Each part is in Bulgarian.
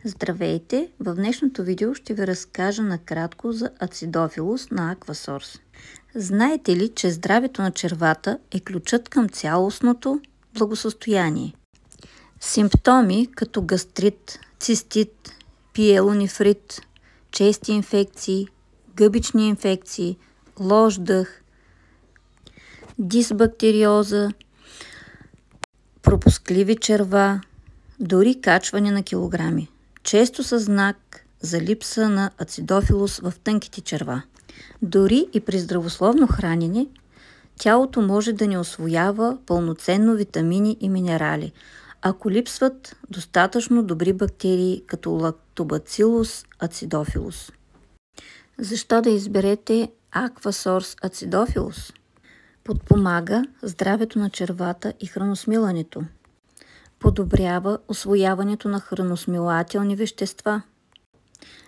Здравейте! В днешното видео ще ви разкажа накратко за ацидофилус на Aquasource. Знаете ли, че здравето на червата е ключът към цялостното благосъстояние? Симптоми като гастрит, цистит, пиелонефрит, чести инфекции, гъбични инфекции, лош дъх, дисбактериоза, пропускливи черва, дори качване на килограми. Често са знак за липса на ацидофилус в тънките черва. Дори и при здравословно хранене, тялото може да не усвоява пълноценно витамини и минерали, ако липсват достатъчно добри бактерии като Lactobacillus acidophilus. Защо да изберете Aquasource Acidophilus? Подпомага здравето на червата и храносмилането. Подобрява усвояването на храносмилателни вещества.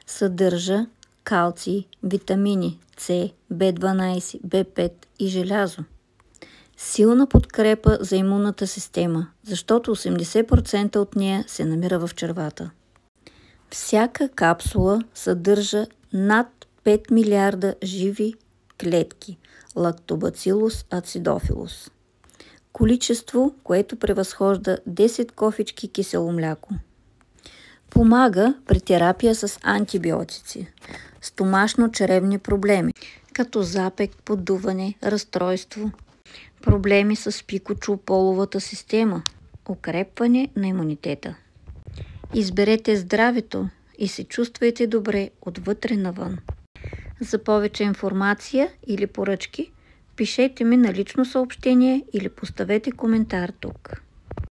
Съдържа калций, витамини С, В12, В5 и желязо. Силна подкрепа за имунната система, защото 80% от нея се намира в червата. Всяка капсула съдържа над 5 милиарда живи клетки Lactobacillus acidophilus. Количество, което превъзхожда 10 кофички кисело мляко. Помага при терапия с антибиотици, стомашно-чревни проблеми, като запек, поддуване, разстройство, проблеми с пикочополовата система, укрепване на имунитета. Изберете здравето и се чувствайте добре отвътре навън. За повече информация или поръчки, пишете ми на лично съобщение или поставете коментар тук.